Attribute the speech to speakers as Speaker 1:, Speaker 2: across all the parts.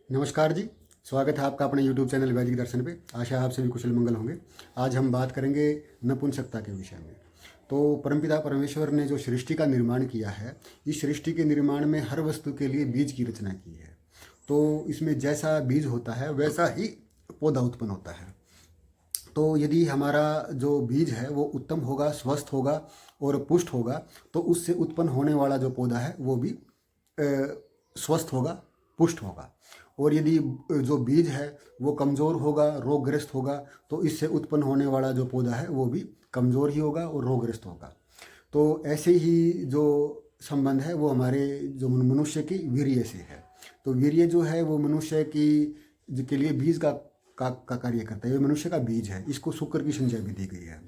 Speaker 1: नमस्कार जी। स्वागत है आपका अपने YouTube चैनल वैदिक दर्शन पे। आशा है आप सभी कुशल मंगल होंगे। आज हम बात करेंगे नपुंसकता के विषय में। तो परमपिता परमेश्वर ने जो सृष्टि का निर्माण किया है, इस सृष्टि के निर्माण में हर वस्तु के लिए बीज की रचना की है। तो इसमें जैसा बीज होता है वैसा ही पौधा उत्पन्न होता है। तो यदि हमारा जो बीज है वो उत्तम होगा, स्वस्थ होगा और पुष्ट होगा, तो उससे उत्पन्न होने वाला जो पौधा है वो भी स्वस्थ होगा, पुष्ट होगा। और यदि जो बीज है वो कमज़ोर होगा, रोगग्रस्त होगा, तो इससे उत्पन्न होने वाला जो पौधा है वो भी कमज़ोर ही होगा और रोगग्रस्त होगा। तो ऐसे ही जो संबंध है वो हमारे जो मनुष्य की वीर्य से है। तो वीर्य जो है वो मनुष्य की के लिए बीज का कार्य करता है। ये मनुष्य का बीज है, इसको शुक्र की संज्ञा भी दी गई है।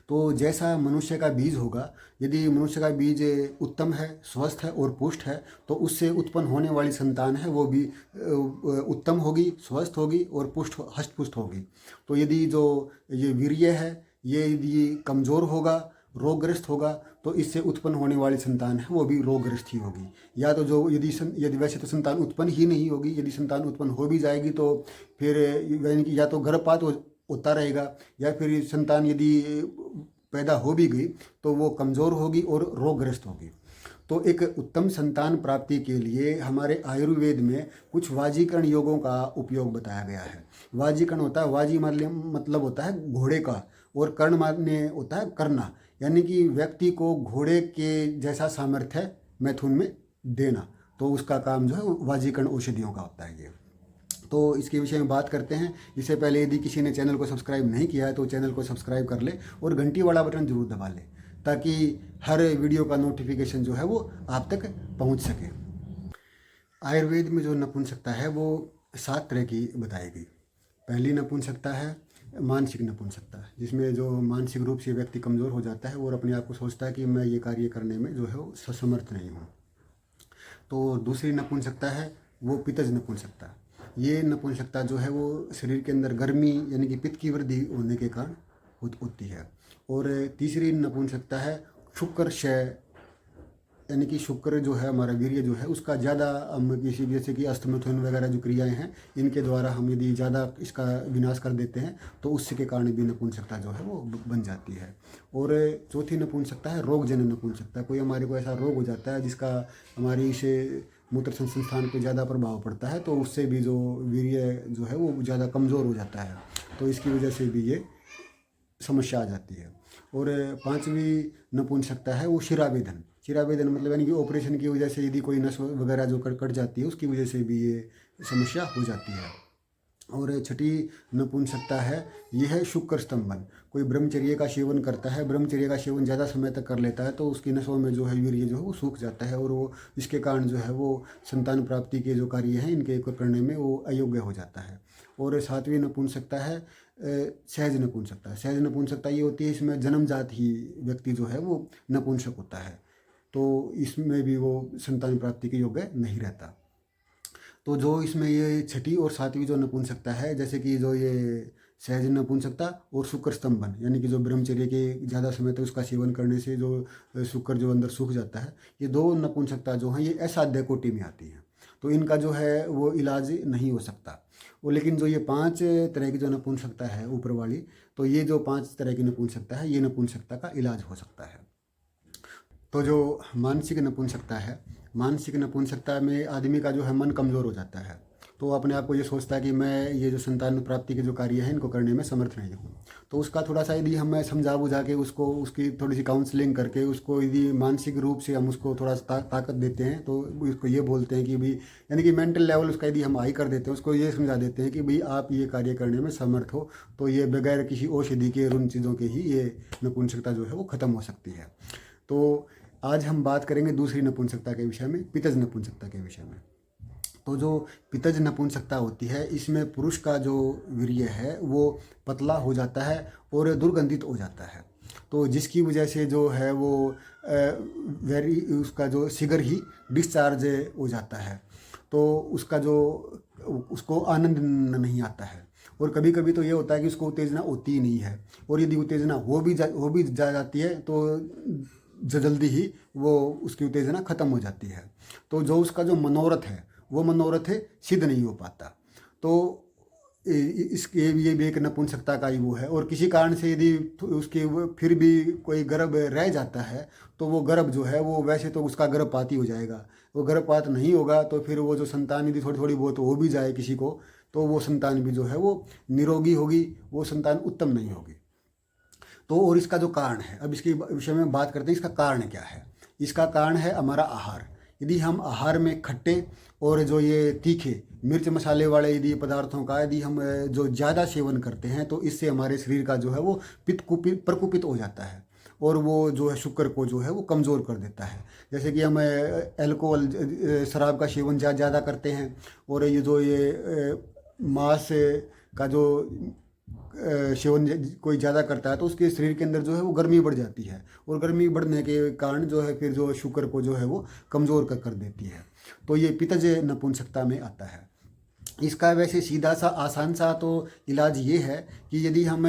Speaker 1: तो जैसा मनुष्य का बीज होगा, यदि मनुष्य का बीज उत्तम है, स्वस्थ है और पुष्ट है, तो उससे उत्पन्न होने वाली संतान है वो भी उत्तम होगी, स्वस्थ होगी और पुष्ट हष्ट-पुष्ट होगी। तो यदि जो ये वीर्य है, ये यदि कमज़ोर होगा, रोगग्रस्त होगा, तो इससे उत्पन्न होने वाली संतान है वो भी रोगग्रस्त ही होगी। या तो जो यदि वैसे तो संतान उत्पन्न ही नहीं होगी, यदि संतान उत्पन्न हो भी जाएगी तो फिर यानी कि या तो गर्भपात होता रहेगा, या फिर संतान यदि पैदा हो भी गई तो वो कमज़ोर होगी और रोगग्रस्त होगी। तो एक उत्तम संतान प्राप्ति के लिए हमारे आयुर्वेद में कुछ वाजीकरण योगों का उपयोग बताया गया है। वाजीकरण होता है, वाजी मतलब होता है घोड़े का, और कर्ण माने होता है करना, यानी कि व्यक्ति को घोड़े के जैसा सामर्थ्य मैथुन में देना। तो उसका काम जो है वाजीकरण औषधियों का होता है ये। तो इसके विषय में बात करते हैं। इससे पहले यदि किसी ने चैनल को सब्सक्राइब नहीं किया है तो चैनल को सब्सक्राइब कर ले और घंटी वाला बटन जरूर दबा ले, ताकि हर वीडियो का नोटिफिकेशन जो है वो आप तक पहुंच सके। आयुर्वेद में जो नपुंसकता है वो 7 तरह की बताई गई। पहली नपुंसकता है मानसिक नपुंसकता, जिसमें जो मानसिक रूप से व्यक्ति कमज़ोर हो जाता है और अपने आप को सोचता है कि मैं ये कार्य करने में जो है वो समर्थ नहीं हूँ। तो दूसरी नपुंसकता है वो पित्तज नपुंसकता। ये नपुंसकता जो है वो शरीर के अंदर गर्मी यानी कि पित्त की वृद्धि होने के कारण होती है। और तीसरी नपुंसकता है शुक्र क्षय, यानी कि शुक्र जो है हमारा वीर्य जो है उसका ज़्यादा हम किसी जैसे कि अस्तमथन वगैरह जो क्रियाएं हैं इनके द्वारा हम यदि ज़्यादा इसका विनाश कर देते हैं तो उसके के कारण भी नपुंसकता जो है वो बन जाती है। और चौथी नपुंसकता है रोगजन्य नपुंसकता। कोई हमारे को ऐसा रोग हो जाता है जिसका हमारी से मूत्र संस्थान पे ज़्यादा प्रभाव पड़ता है, तो उससे भी जो वीर्य जो है वो ज़्यादा कमज़ोर हो जाता है, तो इसकी वजह से भी ये समस्या आ जाती है। और पांचवी नपुंसकता है वो शिरावेदन। शिरावेदन मतलब यानी कि ऑपरेशन की वजह से यदि कोई नस वगैरह जो कट जाती है उसकी वजह से भी ये समस्या हो जाती है। और छठी नपुंसकता है ये है शुक्र स्तंभन। कोई ब्रह्मचर्य का सेवन करता है, ब्रह्मचर्य का सेवन ज़्यादा समय तक कर लेता है, तो उसकी नसों में जो है वीर्य जो है वो सूख जाता है और वो इसके कारण जो है वो संतान प्राप्ति के जो कार्य हैं इनके करने में वो अयोग्य हो जाता है। और सातवीं नपुंसकता है सहज नपुंसकता। सहज नपुंसकता ये होती है इसमें जन्मजात ही व्यक्ति जो है वो नपुंसक होता है, तो इसमें भी वो संतान प्राप्ति के योग्य नहीं रहता। तो जो इसमें ये छठी और सातवीं जो नपुंसकता है, जैसे कि जो ये सहज नपुंसकता और शुक्र स्तंभन, यानी कि जो ब्रह्मचर्य के ज़्यादा समय तक उसका सेवन करने से जो शुक्र जो अंदर सूख जाता है, ये दो नपुंसकता जो हैं ये असाध्य कोटि में आती हैं, तो इनका जो है वो इलाज नहीं हो सकता। वो लेकिन जो ये 5 तरह की जो नपुंसकता है ऊपर वाली, तो ये जो 5 तरह की नपुंसकता है ये नपुंसकता का इलाज हो सकता है। तो जो मानसिक नपुंसकता है, मानसिक नपुंसकता में आदमी का जो है मन कमज़ोर हो जाता है, तो अपने आप को ये सोचता है कि मैं ये जो संतान प्राप्ति के जो कार्य हैं इनको करने में समर्थ नहीं हूँ। तो उसका थोड़ा सा यदि हम समझा बुझा के उसको उसकी थोड़ी सी काउंसलिंग करके उसको यदि मानसिक रूप से हम उसको थोड़ा सा ताकत देते हैं, तो उसको ये बोलते हैं कि भाई यानी कि मेंटल लेवल उसका यदि हम हाई कर देते हैं, उसको ये समझा देते हैं कि भाई आप ये कार्य करने में समर्थ हो, तो ये बगैर किसी औषधि के और उन चीज़ों के ही ये नपुंसकता जो है वो ख़त्म हो सकती है। तो आज हम बात करेंगे दूसरी नपुंसकता के विषय में, पित्तज नपुंसकता के विषय में। तो जो पित्तज नपुंसकता होती है इसमें पुरुष का जो वीर्य है वो पतला हो जाता है और दुर्गंधित हो जाता है, तो जिसकी वजह से जो है वो उसका जो शीघ्र ही डिस्चार्ज हो जाता है, तो उसका जो उसको आनंद नहीं आता है। और कभी कभी तो ये होता है कि उसको उत्तेजना होती ही नहीं है, और यदि उत्तेजना हो भी जाती है तो जल्दी ही वो उसकी उत्तेजना ख़त्म हो जाती है। तो जो उसका जो मनोरथ है वो मनोरथ सिद्ध नहीं हो पाता। तो इसके ये भी एक नपुंसकता का ही वो है। और किसी कारण से यदि उसके फिर भी कोई गर्भ रह जाता है तो वो गर्भ जो है वो वैसे तो उसका गर्भपात ही हो जाएगा, वो गर्भपात नहीं होगा तो फिर वो जो संतान यदि थोड़ी थोड़ी बहुत हो भी जाए किसी को, तो वो संतान भी जो है वो निरोगी होगी, वो संतान उत्तम नहीं होगी। तो और इसका जो कारण है, अब इसके विषय में बात करते हैं, इसका कारण क्या है। इसका कारण है हमारा आहार। यदि हम आहार में खट्टे और जो ये तीखे मिर्च मसाले वाले यदि पदार्थों का यदि हम जो ज़्यादा सेवन करते हैं तो इससे हमारे शरीर का जो है वो पित्त कुपित प्रकुपित हो जाता है और वो जो है शुक्र को जो है वो कमज़ोर कर देता है। जैसे कि हम अल्कोहल शराब का सेवन ज़्यादा करते हैं और ये जो ये मांस का जो सेवन कोई ज़्यादा करता है तो उसके शरीर के अंदर जो है वो गर्मी बढ़ जाती है और गर्मी बढ़ने के कारण जो है फिर जो शुक्र को जो है वो कमज़ोर कर देती है। तो ये पित्तज नपुंसकता में आता है। इसका वैसे सीधा सा आसान सा तो इलाज ये है कि यदि हम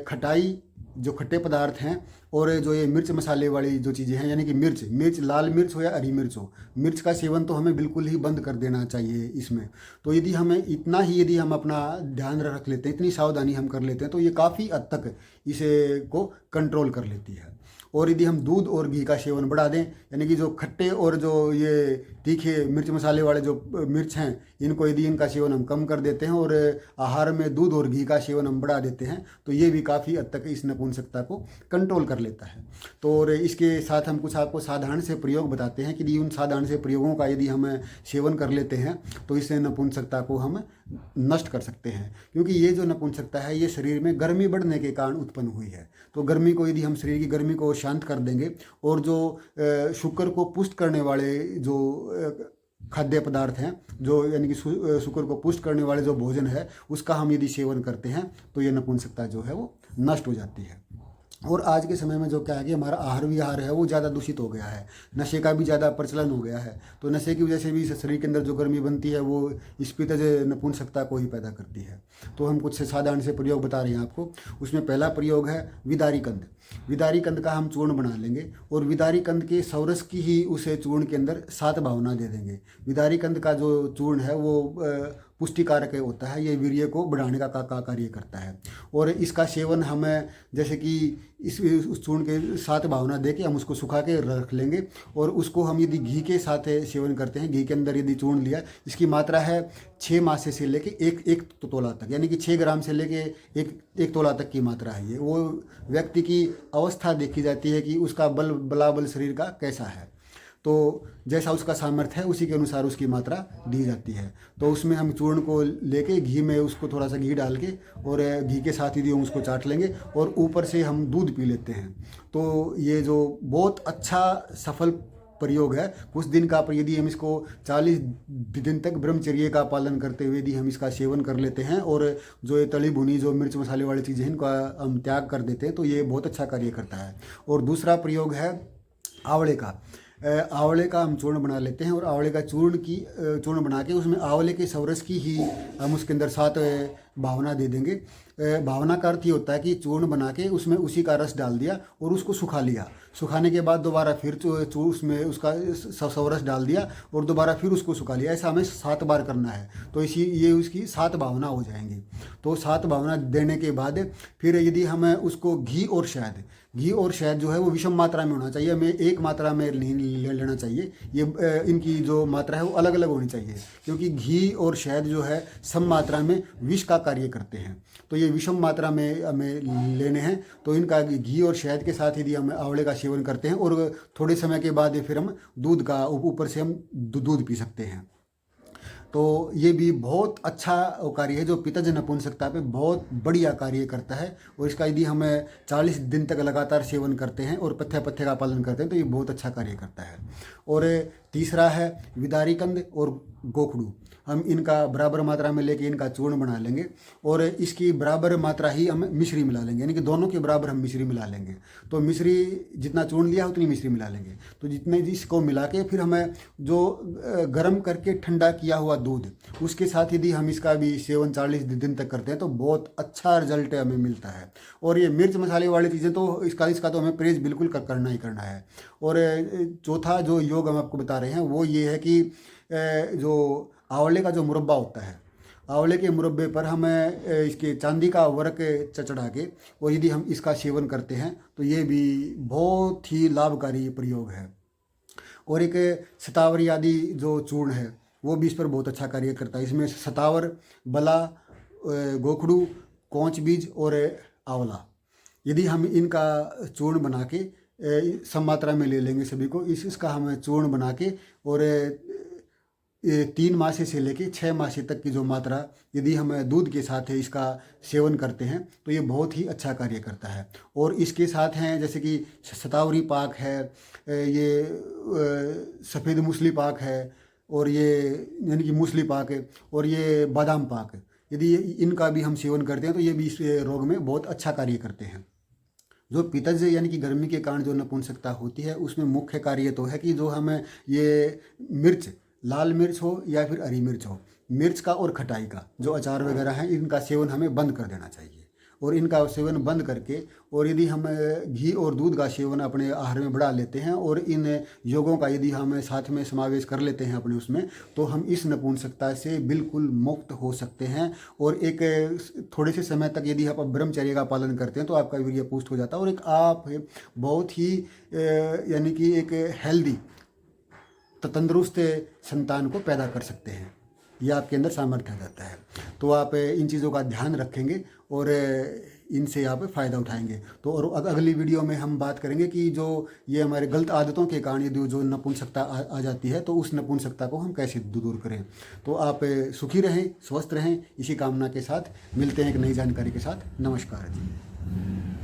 Speaker 1: खटाई जो खट्टे पदार्थ हैं और जो ये मिर्च मसाले वाली जो चीज़ें हैं, यानी कि मिर्च लाल मिर्च हो या हरी मिर्च हो, मिर्च का सेवन तो हमें बिल्कुल ही बंद कर देना चाहिए इसमें। तो यदि हमें इतना ही यदि हम अपना ध्यान रख लेते हैं, इतनी सावधानी हम कर लेते हैं तो ये काफ़ी हद तक इसे को कंट्रोल कर लेती है। और यदि हम दूध और घी का सेवन बढ़ा दें, यानी कि जो खट्टे और जो ये तीखे मिर्च मसाले वाले जो मिर्च हैं इनको यदि इनका सेवन हम कम कर देते हैं और आहार में दूध और घी का सेवन हम बढ़ा देते हैं तो ये भी काफ़ी हद तक इस नपुंसकता को कंट्रोल कर लेता है। तो और इसके साथ हम कुछ आपको साधारण से प्रयोग बताते हैं कि यदि उन साधारण से प्रयोगों का यदि हम सेवन कर लेते हैं तो इससे नपुंसकता को हम नष्ट कर सकते हैं। क्योंकि ये जो नपुंसकता है ये शरीर में गर्मी बढ़ने के कारण उत्पन्न हुई है। तो गर्मी को यदि हम शरीर की गर्मी को शांत कर देंगे और जो शुक्र को पुष्ट करने वाले जो खाद्य पदार्थ हैं, जो यानी कि शुक्र को पुष्ट करने वाले जो भोजन है उसका हम यदि सेवन करते हैं तो ये नपुंसकता जो है वो नष्ट हो जाती है। और आज के समय में जो क्या है कि हमारा आहार विहार है वो ज़्यादा दूषित हो गया है, नशे का भी ज़्यादा प्रचलन हो गया है। तो नशे की वजह से भी शरीर के अंदर जो गर्मी बनती है वो इस पित्तज नपुंसकता को ही पैदा करती है। तो हम कुछ से साधारण से प्रयोग बता रहे हैं आपको। उसमें पहला प्रयोग है विदारी कंद। विदारी कंद का हम चूर्ण बना लेंगे और विदारी कंद के सौरस की ही उस चूर्ण के अंदर 7 भावना दे देंगे। विदारी कंद का जो चूर्ण है वो पुष्टिकारक होता है, ये वीर्य को बढ़ाने का कार्य करता है। और इसका सेवन हमें जैसे कि उस चूर्ण के 7 भावना दे के हम उसको सुखा के रख लेंगे और उसको हम यदि घी के साथ सेवन करते हैं, घी के अंदर यदि चूर्ण लिया, इसकी मात्रा है 6 मासे से लेके एक तोला तक, यानी कि 6 ग्राम से लेके एक तोला तक की मात्रा है। ये वो व्यक्ति की अवस्था देखी जाती है कि उसका बलाबल शरीर का कैसा है, तो जैसा उसका सामर्थ्य है उसी के अनुसार उसकी मात्रा दी जाती है। तो उसमें हम चूर्ण को लेके घी में उसको थोड़ा सा घी डाल के और घी के साथ यदि हम उसको चाट लेंगे और ऊपर से हम दूध पी लेते हैं तो ये जो बहुत अच्छा सफल प्रयोग है। कुछ दिन का यदि हम इसको 40 दिन तक ब्रह्मचर्य का पालन करते हुए यदि हम इसका सेवन कर लेते हैं और जो ये तली भुनी जो मिर्च मसाले वाली चीज़ें हैं इनका हम त्याग कर देते हैं तो ये बहुत अच्छा कार्य करता है। और दूसरा प्रयोग है आंवले का। आंवले का हम चूर्ण बना लेते हैं और आंवले का चूर्ण बना के उसमें आंवले के सौरस की ही हम उसके अंदर 7 भावना दे देंगे। भावना का अर्थ ये होता है कि चूर्ण बना के उसमें उसी का रस डाल दिया और उसको सुखा लिया, सुखाने के बाद दोबारा फिर उसमें उसका सौरस डाल दिया और दोबारा फिर उसको सुखा लिया। ऐसा हमें 7 बार करना है तो ये उसकी 7 भावना हो जाएंगी। तो 7 भावना देने के बाद फिर यदि हम उसको घी और शहद जो है वो विषम मात्रा में होना चाहिए, हमें एक मात्रा में नहीं लेना चाहिए। ये इनकी जो मात्रा है वो अलग अलग होनी चाहिए क्योंकि घी और शहद जो है सम मात्रा में विष का कार्य करते हैं। तो ये विषम मात्रा में हमें लेने हैं। तो इनका घी और शहद के साथ यदि हम आंवले का सेवन करते हैं और थोड़े समय के बाद फिर हम दूध का ऊपर से हम दूध पी सकते हैं। तो ये भी बहुत अच्छा कार्य है जो पित्तज नपुंसकता पे बहुत बढ़िया कार्य करता है। और इसका यदि हम 40 दिन तक लगातार सेवन करते हैं और पथ्य का पालन करते हैं तो ये बहुत अच्छा कार्य करता है। और तीसरा है विदारी कंद और गोखड़ू। हम इनका बराबर मात्रा में लेके इनका चूर्ण बना लेंगे और इसकी बराबर मात्रा ही हम मिश्री मिला लेंगे, यानी कि दोनों के बराबर हम मिश्री मिला लेंगे। तो मिश्री जितना चूर्ण लिया उतनी मिश्री मिला लेंगे। तो जितने इसको मिला के फिर हमें जो गर्म करके ठंडा किया हुआ दूध उसके साथ यदि हम इसका भी सेवन 40 दिन तक करते हैं तो बहुत अच्छा रिजल्ट हमें मिलता है। और ये मिर्च मसाले वाली चीज़ें तो इसका तो हमें परहेज बिल्कुल करना ही करना है। और चौथा जो योग हम आपको बता रहे हैं वो ये है कि जो आंवले का जो मुरब्बा होता है, आंवले के मुरब्बे पर हम इसके चांदी का वर्क चढ़ा के और यदि हम इसका सेवन करते हैं तो ये भी बहुत ही लाभकारी प्रयोग है। और एक शतावरी आदि जो चूर्ण है वो भी इस पर बहुत अच्छा कार्य करता है। इसमें शतावर, बला, गोखड़ू, कोंच बीज और आंवला, यदि हम इनका चूर्ण बना के सम मात्रा में ले लेंगे सभी को, इसका हम चूर्ण बना के और 3 मासे से लेके 6 मासे तक की जो मात्रा यदि हम दूध के साथ इसका सेवन करते हैं तो ये बहुत ही अच्छा कार्य करता है। और इसके साथ हैं जैसे कि शतावरी पाक है, ये सफ़ेद मूसली पाक है, और ये यानी कि मूसली पाक है, और ये बादाम पाक, यदि इनका भी हम सेवन करते हैं तो ये भी इस रोग में बहुत अच्छा कार्य करते हैं। जो पित्तज यानी कि गर्मी के कारण जो नपुंसकता होती है उसमें मुख्य कार्य तो है कि जो हमें ये मिर्च, लाल मिर्च हो या फिर हरी मिर्च हो, मिर्च का और खटाई का जो अचार वगैरह है इनका सेवन हमें बंद कर देना चाहिए। और इनका सेवन बंद करके और यदि हम घी और दूध का सेवन अपने आहार में बढ़ा लेते हैं और इन योगों का यदि हम साथ में समावेश कर लेते हैं अपने उसमें, तो हम इस नपुंसकता से बिल्कुल मुक्त हो सकते हैं। और एक थोड़े से समय तक यदि आप ब्रह्मचर्य का पालन करते हैं तो आपका वीर्य पुष्ट हो जाता है और एक आप बहुत ही यानी कि एक हेल्दी तंदुरुस्त संतान को पैदा कर सकते हैं। यह आपके अंदर सामर्थ्य आ जाता है। तो आप इन चीज़ों का ध्यान रखेंगे और इनसे आप फ़ायदा उठाएंगे। तो और अगली वीडियो में हम बात करेंगे कि जो ये हमारे गलत आदतों के कारण यदि जो नपुंसकता आ जाती है तो उस नपुंसकता को हम कैसे दूर करें। तो आप सुखी रहें, स्वस्थ रहें, इसी कामना के साथ मिलते हैं एक नई जानकारी के साथ। नमस्कार जी।